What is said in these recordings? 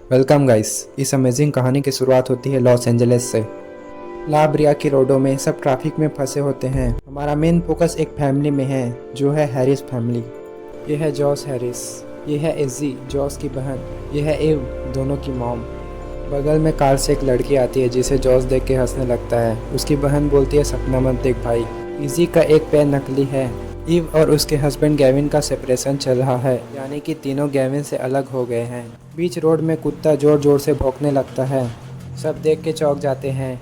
Welcome guys. इस amazing कहानी की शुरुआत होती है लॉस एंजलिस से। ला ब्रिया की रोडों में सब ट्रैफिक में फंसे होते हैं। हमारा मेन फोकस एक फैमिली में है जो है हैरिस फैमिली। ये है जॉस हैरिस, ये है इजी जॉस की बहन, ये है एव दोनों की मॉम। बगल में कार से एक लड़की आती है जिसे जॉस देख के हंसने लगता है। उसकी बहन बोलती है सपना मत देख भाई। इजी का एक पैर नकली है। ईव और उसके हस्बैंड गैविन का सेपरेशन चल रहा है, यानी कि तीनों गैविन से अलग हो गए हैं। बीच रोड में कुत्ता जोर जोर से भौंकने लगता है। सब देख के चौंक जाते हैं।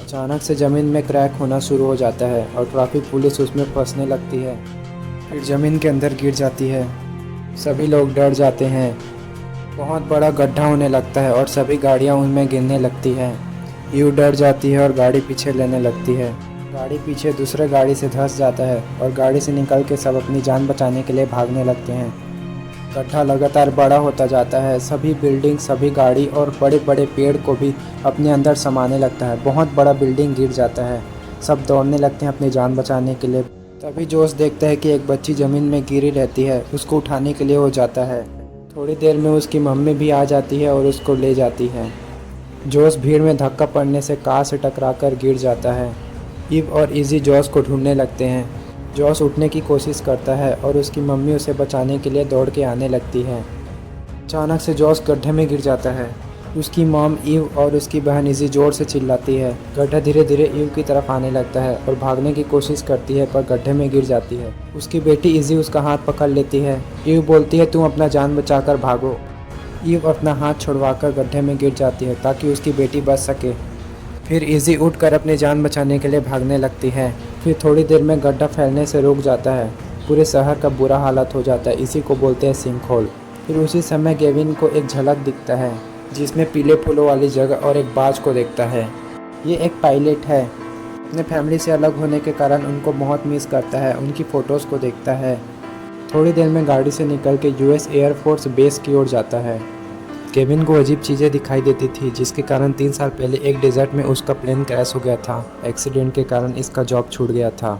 अचानक से ज़मीन में क्रैक होना शुरू हो जाता है और ट्रैफिक पुलिस उसमें फंसने लगती है, फिर ज़मीन के अंदर गिर जाती है। सभी लोग डर जाते हैं। बहुत बड़ा गड्ढा होने लगता है और सभी गाड़ियाँ उनमें गिरने लगती हैं। ईव डर जाती है और गाड़ी पीछे लेने लगती है। गाड़ी पीछे दूसरे गाड़ी से धंस जाता है और गाड़ी से निकल के सब अपनी जान बचाने के लिए भागने लगते हैं। गड्ढा लगातार बड़ा होता जाता है। सभी बिल्डिंग, सभी गाड़ी और बड़े बड़े पेड़ को भी अपने अंदर समाने लगता है। बहुत बड़ा बिल्डिंग गिर जाता है। सब दौड़ने लगते हैं अपनी जान बचाने के लिए। तभी जोश देखता है कि एक बच्ची ज़मीन में गिरी रहती है। उसको उठाने के लिए वो जाता है। थोड़ी देर में उसकी मम्मी भी आ जाती है और उसको ले जाती है। जोश भीड़ में धक्का पड़ने से कार से टकराकर गिर जाता है। ईव और इजी जॉस को ढूंढने लगते हैं। जॉस उठने की कोशिश करता है और उसकी मम्मी उसे बचाने के लिए दौड़ के आने लगती है। अचानक से जॉस गड्ढे में गिर जाता है। उसकी मॉम ईव और उसकी बहन इजी जोर से चिल्लाती है। गड्ढा धीरे धीरे ईव की तरफ आने लगता है और भागने की कोशिश करती है, पर गड्ढे में गिर जाती है। उसकी बेटी इजी उसका हाथ पकड़ लेती है। ईव बोलती है तुम अपना जान बचाकर भागो। ईव अपना हाथ छुड़वाकर गड्ढे में गिर जाती है ताकि उसकी बेटी बच सके। फिर इजी उठकर अपनी जान बचाने के लिए भागने लगती है। फिर थोड़ी देर में गड्ढा फैलने से रुक जाता है। पूरे शहर का बुरा हालत हो जाता है। इसी को बोलते हैं सिंकहोल। फिर उसी समय गेविन को एक झलक दिखता है जिसमें पीले फूलों वाली जगह और एक बाज को देखता है। ये एक पायलट है। अपने फैमिली से अलग होने के कारण उनको बहुत मिस करता है। उनकी फ़ोटोज़ को देखता है। थोड़ी देर में गाड़ी से निकल के यूएस एयरफोर्स बेस की ओर जाता है। केविन को अजीब चीज़ें दिखाई देती थी जिसके कारण 3 साल पहले एक डेजर्ट में उसका प्लेन क्रैश हो गया था। एक्सीडेंट के कारण इसका जॉब छूट गया था।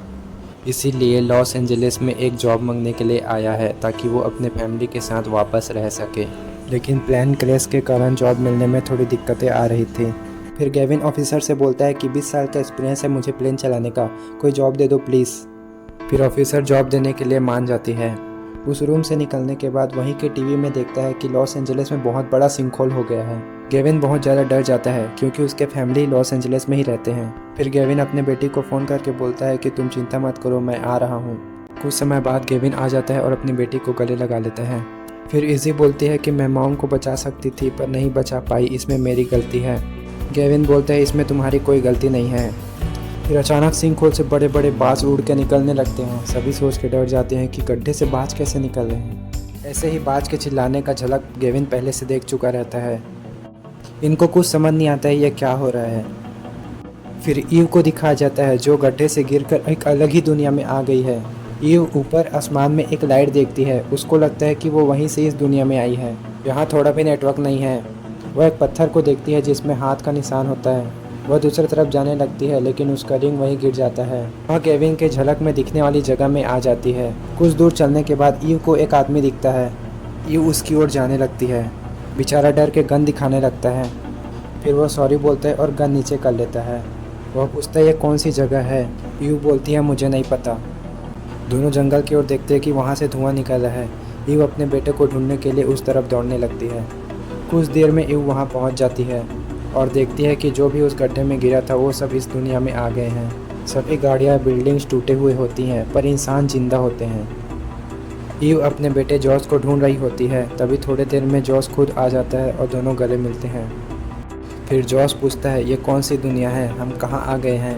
इसीलिए लॉस एंजलिस में एक जॉब मांगने के लिए आया है ताकि वो अपने फैमिली के साथ वापस रह सके। लेकिन प्लेन क्रैश के कारण जॉब मिलने में थोड़ी दिक्कतें आ रही थी। फिर गेविन ऑफिसर से बोलता है कि 20 साल का एक्सपीरियंस है मुझे प्लेन चलाने का, कोई जॉब दे दो प्लीज़। फिर ऑफिसर जॉब देने के लिए मान जाती है। उस रूम से निकलने के बाद वहीं के टीवी में देखता है कि लॉस एंजलिस में बहुत बड़ा सिंकहोल हो गया है। गेविन बहुत ज़्यादा डर जाता है क्योंकि उसके फैमिली लॉस एंजलिस में ही रहते हैं। फिर गेविन अपने बेटी को फ़ोन करके बोलता है कि तुम चिंता मत करो, मैं आ रहा हूँ। कुछ समय बाद गेविन आ जाता है और अपनी बेटी को गले लगा लेता है। फिर इजी बोलती है कि मैं मॉम को बचा सकती थी पर नहीं बचा पाई, इसमें मेरी गलती है। गेविन बोलता है इसमें तुम्हारी कोई गलती नहीं है। फिर अचानक सिंकहोल से बड़े बड़े बाज उड़ के निकलने लगते हैं। सभी सोच के डर जाते हैं कि गड्ढे से बाज कैसे निकल रहे हैं। ऐसे ही बाज के चिल्लाने का झलक गेविन पहले से देख चुका रहता है। इनको कुछ समझ नहीं आता है ये क्या हो रहा है। फिर ईव को दिखाया जाता है जो गड्ढे से गिरकर एक अलग ही दुनिया में आ गई है। ईव ऊपर आसमान में एक लाइट देखती है। उसको लगता है कि वो वहीं से इस दुनिया में आई है। यहाँ थोड़ा भी नेटवर्क नहीं है। वह एक पत्थर को देखती है जिसमें हाथ का निशान होता है। वह दूसरी तरफ जाने लगती है लेकिन उसका रिंग वहीं गिर जाता है। वह केविन के झलक में दिखने वाली जगह में आ जाती है। कुछ दूर चलने के बाद ईव को एक आदमी दिखता है। ईव उसकी ओर जाने लगती है। बेचारा डर के गन दिखाने लगता है। फिर वह सॉरी बोलता है और गन नीचे कर लेता है। वह पूछता है ये कौन सी जगह है। ईव बोलती है मुझे नहीं पता। दोनों जंगल की ओर देखते हैं कि वहाँ से धुआं निकल रहा है। ईव अपने बेटे को ढूंढने के लिए उस तरफ दौड़ने लगती है। कुछ देर में ईव वहाँ पहुँच जाती है और देखती है कि जो भी उस गड्ढे में गिरा था वो सब इस दुनिया में आ गए हैं। सभी गाड़ियाँ, बिल्डिंग्स टूटे हुए होती हैं पर इंसान जिंदा होते हैं। ईव अपने बेटे जॉस को ढूंढ रही होती है। तभी थोड़ी देर में जॉस खुद आ जाता है और दोनों गले मिलते हैं। फिर जॉस पूछता है ये कौन सी दुनिया है, हम कहाँ आ गए हैं।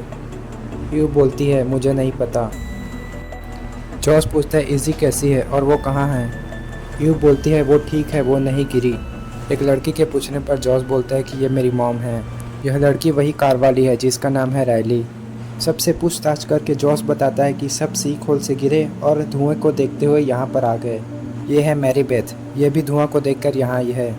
ईव बोलती है मुझे नहीं पता। जॉस पूछता है इजी कैसी है और वो कहाँ है। ईव बोलती है वो ठीक है, वो नहीं गिरी। एक लड़की के पूछने पर जॉस बोलता है कि ये मेरी मॉम है। यह लड़की वही कार वाली है जिसका नाम है रायली। सबसे पूछताछ करके जॉस बताता है कि सब सिंकहोल से गिरे और धुएं को देखते हुए यहाँ पर आ गए। ये है मैरी बेथ, ये भी धुआं को देखकर यहाँ आई है।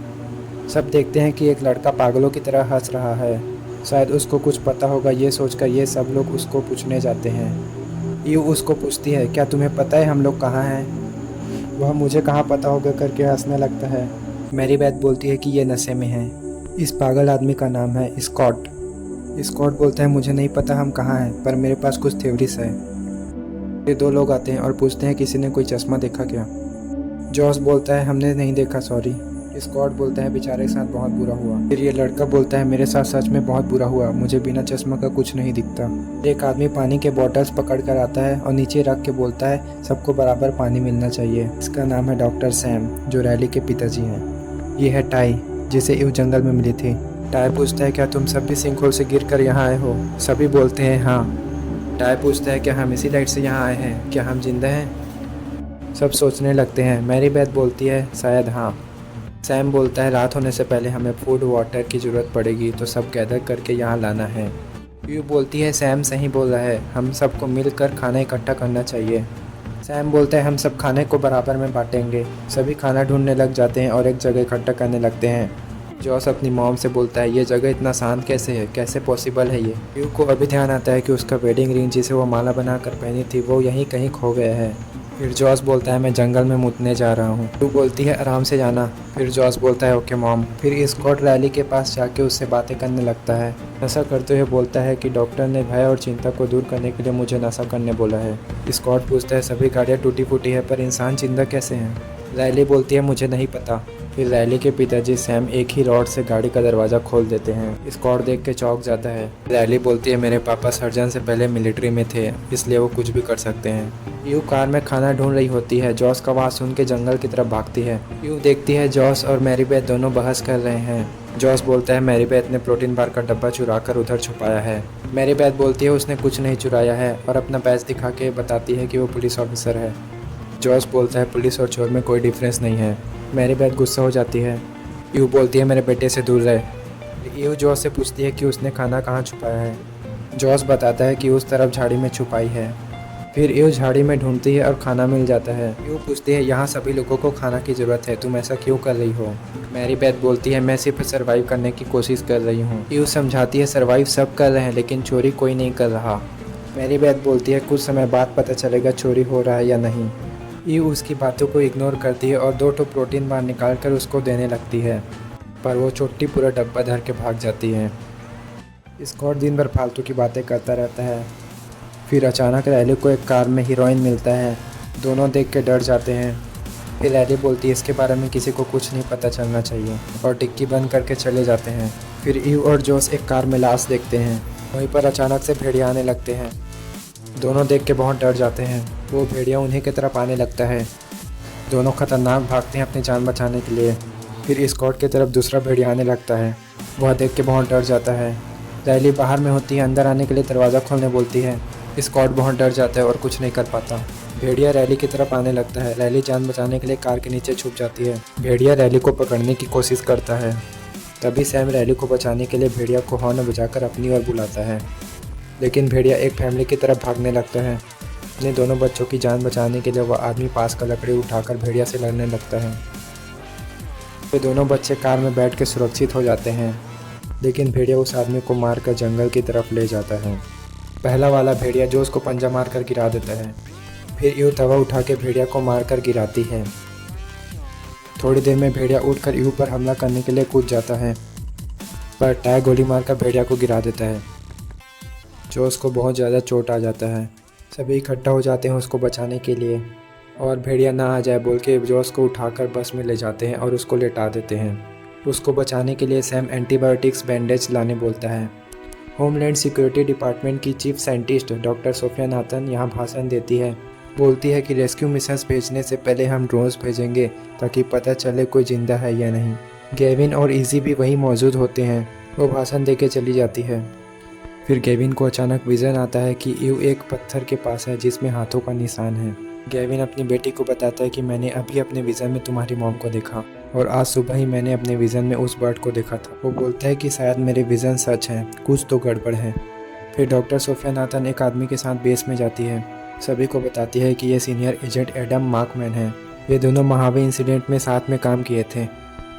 सब देखते हैं कि एक लड़का पागलों की तरह हंस रहा है। शायद उसको कुछ पता होगा, ये सोचकर ये सब लोग उसको पूछने जाते हैं। ईव उसको पूछती है क्या तुम्हें पता है हम लोग कहाँ हैं। वह मुझे कहाँ पता होगा करके हंसने लगता है। मैरी बेथ बोलती है कि ये नशे में है। इस पागल आदमी का नाम है स्कॉट। स्कॉट बोलता है मुझे नहीं पता हम कहाँ हैं, पर मेरे पास कुछ थ्योरीज है। ये दो लोग आते हैं और पूछते हैं किसी ने कोई चश्मा देखा क्या। जॉस बोलता है हमने नहीं देखा, सॉरी। स्कॉट बोलता है बेचारे के साथ बहुत बुरा हुआ। फिर ये लड़का बोलता है मेरे साथ सच में बहुत बुरा हुआ, मुझे बिना चश्मा का कुछ नहीं दिखता। एक आदमी पानी के बॉटल्स पकड़ कर आता है और नीचे रख के बोलता है सबको बराबर पानी मिलना चाहिए। इसका नाम है डॉक्टर सैम, जो रैली के पिताजी हैं। ये है टाई, जिसे इव जंगल में मिली थी। टाई पूछता है क्या तुम सब भी सिंकहोल से गिर कर यहाँ आए हो। सभी बोलते हैं हाँ। टाई पूछता है क्या हम इसी लाइट से यहाँ आए हैं, क्या हम जिंदा हैं। सब सोचने लगते हैं। मैरी बेथ बोलती है शायद हाँ। सैम बोलता है रात होने से पहले हमें फूड वाटर की ज़रूरत पड़ेगी, तो सब गैदर करके यहाँ लाना है। यू बोलती है सैम सही बोल रहा है, हम सबको मिलकर खाना इकट्ठा करना चाहिए। सैम बोलता है हम सब खाने को बराबर में बांटेंगे। सभी खाना ढूंढने लग जाते हैं और एक जगह इकट्ठा करने लगते हैं। जॉस अपनी मॉम से बोलता है ये जगह इतना शांत कैसे है, कैसे पॉसिबल है ये। यू को अभी ध्यान आता है कि उसका वेडिंग रिंग जिसे वो माला बना कर पहनी थी वो यहीं कहीं खो गया है। फिर जॉस बोलता है मैं जंगल में मुतने जा रहा हूँ। यू बोलती है आराम से जाना। फिर जॉस बोलता है ओके मॉम। फिर स्कॉट रैली के पास जाके उससे बातें करने लगता है। नशा करते हुए बोलता है कि डॉक्टर ने भय और चिंता को दूर करने के लिए मुझे नशा करने बोला है। स्कॉट पूछता है सभी गाड़ियाँ टूटी फूटी है पर इंसान जिंदा कैसे हैं। रैली बोलती है मुझे नहीं पता। फिर रैली के पिताजी सैम एक ही रॉड से गाड़ी का दरवाज़ा खोल देते हैं। स्कॉट देख के चौंक जाता है। रैली बोलती है मेरे पापा सर्जन से पहले मिलिट्री में थे, इसलिए वो कुछ भी कर सकते हैं। यू कार में खाना ढूंढ रही होती है। जॉस का आवाज़ सुन के जंगल की तरफ भागती है। यू देखती है जॉस और मैरी बेथ दोनों बहस कर रहे हैं। जॉस बोलता है मैरी बेथ ने प्रोटीन बार का डब्बा चुरा कर उधर छुपाया है। मैरी बेथ बोलती है उसने कुछ नहीं चुराया है और अपना बैज दिखा के बताती है कि वो पुलिस ऑफिसर है। जॉस बोलता है पुलिस और चोर में कोई डिफरेंस नहीं है। मैरी बेथ गुस्सा हो जाती है। यू बोलती है मेरे बेटे से दूर रहे। यू जॉस से पूछती है कि उसने खाना कहाँ छुपाया है। जॉस बताता है कि उस तरफ झाड़ी में छुपाई है। फिर यू झाड़ी में ढूंढती है और खाना मिल जाता है। यू पूछती है यहाँ सभी लोगों को खाना की ज़रूरत है, तुम ऐसा क्यों कर रही हो। मैरी बेथ बोलती है मैं सिर्फ सर्वाइव करने की कोशिश कर रही हूँ। यू समझाती है सर्वाइव सब कर रहे हैं लेकिन चोरी कोई नहीं कर रहा। मैरी बेथ बोलती है कुछ समय बाद पता चलेगा चोरी हो रहा है या नहीं। यू उसकी बातों को इग्नोर करती है और 2 प्रोटीन बार निकाल कर उसको देने लगती है, पर वो छोटी पूरा डब्बा धर के भाग जाती है। स्कॉट दिन भर फालतू की बातें करता रहता है। फिर अचानक रैली को एक कार में हीरोइन मिलता है। दोनों देख के डर जाते हैं। फिर रैली बोलती है इसके बारे में किसी को कुछ नहीं पता चलना चाहिए और टिक्की बंद करके चले जाते हैं। फिर यू और जॉस एक कार में लाश देखते हैं। वहीं पर अचानक से भेड़िया आने लगते हैं। दोनों देख के बहुत डर जाते हैं। वो भेड़िया उन्हीं की तरफ आने लगता है। दोनों खतरनाक भागते हैं अपनी जान बचाने के लिए। फिर स्कॉट की तरफ दूसरा भेड़िया आने लगता है। वह देख के बहुत डर जाता है। रैली बाहर में होती है, अंदर आने के लिए दरवाज़ा खोलने बोलती है। स्कॉट बहुत डर जाता है और कुछ नहीं कर पाता। भेड़िया रैली की तरफ आने लगता है। रैली जान बचाने के लिए कार के नीचे छुप जाती है। भेड़िया रैली को पकड़ने की कोशिश करता है। तभी सैम रैली को बचाने के लिए भेड़िया को हॉर्न बजाकर अपनी ओर बुलाता है, लेकिन भेड़िया एक फैमिली की तरफ भागने लगता है। अपने दोनों बच्चों की जान बचाने के लिए वह आदमी पास का लकड़ी उठाकर भेड़िया से लड़ने लगता है। वे दोनों बच्चे कार में बैठ के सुरक्षित हो जाते हैं, लेकिन भेड़िया उस आदमी को मारकर जंगल की तरफ ले जाता है। पहला वाला भेड़िया जो उसको पंजा मारकर गिरा देता है। फिर यू तवा उठा के भेड़िया को मारकर गिराती है। थोड़ी देर में भेड़िया उठकर यू पर हमला करने के लिए कूद जाता है, पर टाई गोली मारकर भेड़िया को गिरा देता है। जॉस को बहुत ज़्यादा चोट आ जाता है। सभी इकट्ठा हो जाते हैं उसको बचाने के लिए और भेड़िया ना आ जाए बोल के जॉस को उठाकर बस में ले जाते हैं और उसको लेटा देते हैं। उसको बचाने के लिए सैम एंटीबायोटिक्स बैंडेज लाने बोलता है। होमलैंड सिक्योरिटी डिपार्टमेंट की chief scientist doctor Sophia Nathan यहाँ भाषण देती है। बोलती है कि रेस्क्यू मिशंस भेजने से पहले हम ड्रोन्स भेजेंगे ताकि पता चले कोई ज़िंदा है या नहीं। गेविन और इजी भी वहीं मौजूद होते हैं। वो भाषण दे के चली जाती है। फिर गेविन को अचानक विज़न आता है कि यू एक पत्थर के पास है जिसमें हाथों का निशान है। गेविन अपनी बेटी को बताता है कि मैंने अभी अपने विज़न में तुम्हारी मॉम को देखा और आज सुबह ही मैंने अपने विज़न में उस बर्ड को देखा था। वो बोलता है कि शायद मेरे विज़न सच हैं, कुछ तो गड़बड़ है। फिर डॉक्टर सोफिया नाथन एक आदमी के साथ बेस में जाती है। सभी को बताती है कि ये सीनियर एजेंट एडम मार्कमैन है। ये दोनों महावे इंसिडेंट में साथ में काम किए थे।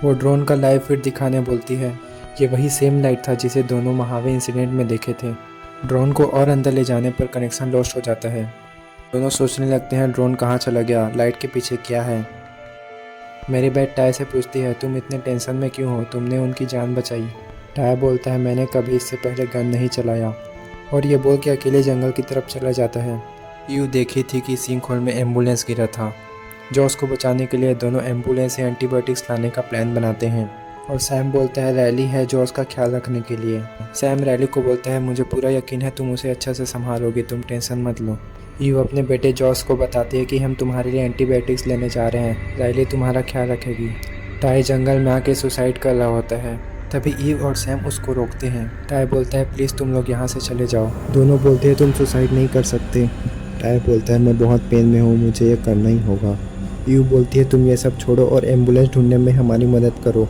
वो ड्रोन का लाइव फीड दिखाने बोलती है। ये वही सेम लाइट था जिसे दोनों महावे इंसिडेंट में देखे थे। ड्रोन को और अंदर ले जाने पर कनेक्शन लॉस्ट हो जाता है। दोनों सोचने लगते हैं ड्रोन कहाँ चला गया, लाइट के पीछे क्या है। मेरी बेट टाई से पूछती है, तुम इतने टेंशन में क्यों हो, तुमने उनकी जान बचाई। टाई बोलता है, मैंने कभी इससे पहले गन नहीं चलाया, और ये बोल के अकेले जंगल की तरफ चला जाता है। यूँ देखी थी कि सिंकहोल में एम्बुलेंस गिरा था। जॉस को बचाने के लिए दोनों एम्बुलेंस से एंटीबायोटिक्स लाने का प्लान बनाते हैं, और सैम बोलता है रैली है जॉस का ख्याल रखने के लिए। सैम रैली को बोलता है, मुझे पूरा यकीन है तुम उसे अच्छा से संभालोगे, तुम टेंशन मत लो। यू अपने बेटे जॉस को बताती है कि हम तुम्हारे लिए एंटीबायोटिक्स लेने जा रहे हैं, रैली तुम्हारा ख्याल रखेगी। टाई जंगल में आके सुसाइड कर रहा होता है, तभी ईव और सैम उसको रोकते हैं। टाई बोलता है, प्लीज़ तुम लोग यहाँ से चले जाओ। दोनों बोलते हैं, तुम सुसाइड नहीं कर सकते। टाई बोलता है, मैं बहुत पेन में हूँ, मुझे ये करना ही होगा। ईव बोलती है, तुम ये सब छोड़ो और एम्बुलेंस ढूंढने में हमारी मदद करो।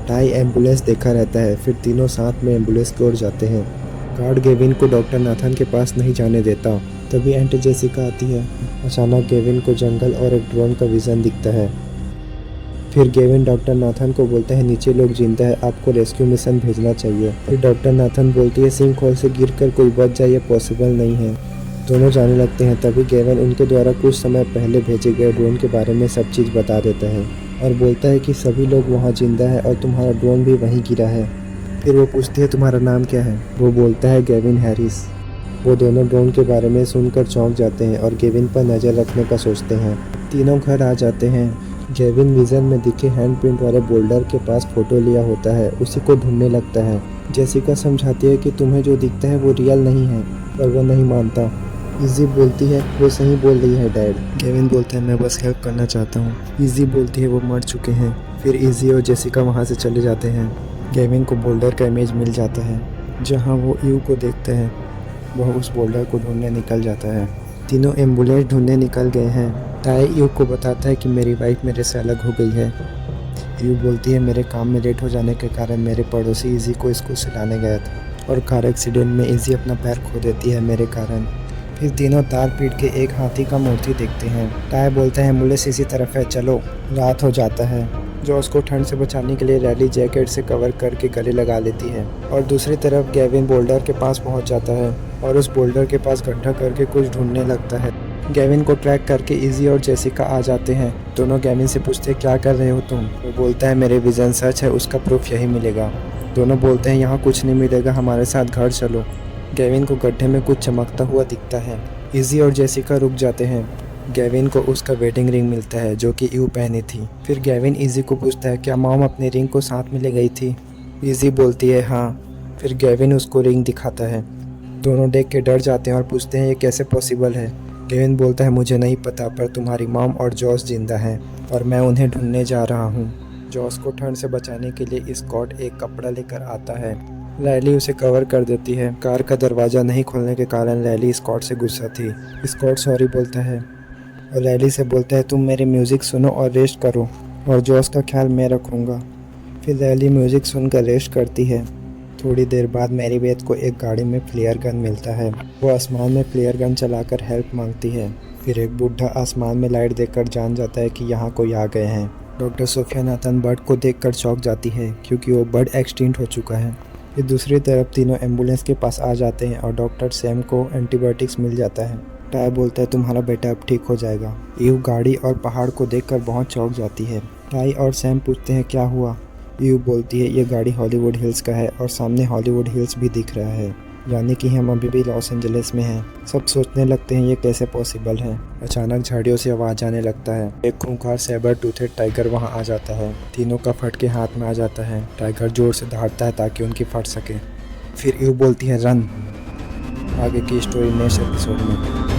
टाई एम्बुलेंस देखा रहता है, फिर तीनों साथ में एम्बुलेंस की ओर जाते हैं। गार्ड गेविन को डॉक्टर नाथन के पास नहीं जाने देता। तभी आंटी जेसिका आती है। अचानक गेविन को जंगल और एक ड्रोन का विज़न दिखता है। फिर गेविन डॉक्टर नाथन को बोलता है, नीचे लोग जिंदा है, आपको रेस्क्यू मिशन भेजना चाहिए। फिर डॉक्टर नाथन बोलती है, सिंक होल से गिरकर कोई बच जाए, ये पॉसिबल नहीं है। दोनों जाने लगते हैं। तभी गेविन उनके द्वारा कुछ समय पहले भेजे गए ड्रोन के बारे में सब चीज़ बता देता है और बोलता है कि सभी लोग वहाँ जिंदा है और तुम्हारा ड्रोन भी वहीं गिरा है। फिर वो पूछती है, तुम्हारा नाम क्या है? वो बोलता है, गेविन हैरिस। वो दोनों ड्रोन के बारे में सुनकर चौंक जाते हैं और गेविन पर नज़र रखने का सोचते हैं। तीनों घर आ जाते हैं। गेविन विजन में दिखे हैंड प्रिंट वाले बोल्डर के पास फ़ोटो लिया होता है, उसी को ढूंढने लगता है। जेसिका समझाती है कि तुम्हें जो दिखता है वो रियल नहीं है, पर वो नहीं मानता। इजी बोलती है, वो सही बोल रही है डैड। गेविन बोलता है, मैं बस हेल्प करना चाहता हूँ। इजी बोलती है, वो मर चुके हैं। फिर इजी और जेसिका वहाँ से चले जाते हैं। गेविन को बोल्डर का इमेज मिल जाता है जहाँ वो यू को देखते हैं। वह उस बोल्डर को ढूंढने निकल जाता है। तीनों एम्बुलेंस ढूंढने निकल गए हैं। टाई यू को बताता है कि मेरी वाइफ मेरे से अलग हो गई है। यू बोलती है, मेरे काम में लेट हो जाने के कारण मेरे पड़ोसी इजी को स्कूल से लाने गया था और कार एक्सीडेंट में इजी अपना पैर खो देती है मेरे कारण। फिर तीनों तार पीट के एक हाथी का मूर्ति देखते हैं। टाई बोलता है, एम्बुलेंस इसी तरफ है, चलो। रात हो जाता है। जॉस को ठंड से बचाने के लिए रैली जैकेट से कवर करके गले लगा लेती है और दूसरी तरफ गेविन बोल्डर के पास पहुंच जाता है और उस बोल्डर के पास गड्ढा करके कुछ ढूंढने लगता है। गेविन को ट्रैक करके इजी और जेसिका आ जाते हैं। दोनों गेविन से पूछते हैं, क्या कर रहे हो तुम? वो बोलता है, मेरे विजन सच है, उसका प्रूफ यही मिलेगा। दोनों बोलते हैं, यहाँ कुछ नहीं मिलेगा, हमारे साथ घर चलो। गेविन को गड्ढे में कुछ चमकता हुआ दिखता है। इजी और जेसिका रुक जाते हैं। गेविन को उसका वेडिंग रिंग मिलता है जो कि यू पहनी थी। फिर गेविन इजी को पूछता है, क्या मॉम अपनी रिंग को साथ में ले गई थी? इजी बोलती है, हाँ। फिर गेविन उसको रिंग दिखाता है। दोनों देख के डर जाते हैं और पूछते हैं, ये कैसे पॉसिबल है? गेविन बोलता है, मुझे नहीं पता, पर तुम्हारी मॉम और जॉस जिंदा हैं और मैं उन्हें ढूंढने जा रहा हूँ। जॉस को ठंड से बचाने के लिए स्कॉट एक कपड़ा लेकर आता है। रैली उसे कवर कर देती है। कार का दरवाज़ा नहीं खोलने के कारण रैली स्कॉट से गुस्सा थी। स्कॉट सॉरी बोलता है और रैली से बोलता है, तुम मेरी म्यूज़िक सुनो और रेस्ट करो और जॉस का ख्याल मैं रखूँगा। फिर रैली म्यूज़िक सुनकर रेस्ट करती है। थोड़ी देर बाद मैरीबेथ को एक गाड़ी में फ्लेयर गन मिलता है। वो आसमान में फ्लेयर गन चलाकर हेल्प मांगती है। फिर एक बूढ़ा आसमान में लाइट देखकर जान जाता है कि यहाँ कोई आ गए हैं। डॉक्टर सोफिया नाथन बर्ड को देखकर चौंक जाती है क्योंकि वो बर्ड एक्सटिंक्ट हो चुका है। फिर दूसरी तरफ तीनों एम्बुलेंस के पास आ जाते हैं और डॉक्टर सैम को एंटीबायोटिक्स मिल जाता है। टाई बोलता है, तुम्हारा बेटा अब ठीक हो जाएगा। ईव गाड़ी और पहाड़ को देखकर बहुत चौंक जाती है। टाई और सैम पूछते हैं, क्या हुआ? ईव बोलती है, ये गाड़ी हॉलीवुड हिल्स का है और सामने हॉलीवुड हिल्स भी दिख रहा है, यानी कि हम अभी भी लॉस एंजलिस में हैं। सब सोचने लगते हैं, ये कैसे पॉसिबल है। अचानक झाड़ियों से आवाज़ आने लगता है। एक खूंखार सैबर टूथेड टाइगर वहां आ जाता है। तीनों का फटके हाथ में आ जाता है। टाइगर जोर से दहाड़ता है ताकि उनकी फट सके। फिर ईव बोलती है, रन। आगे की स्टोरी नेक्स्ट एपिसोड में।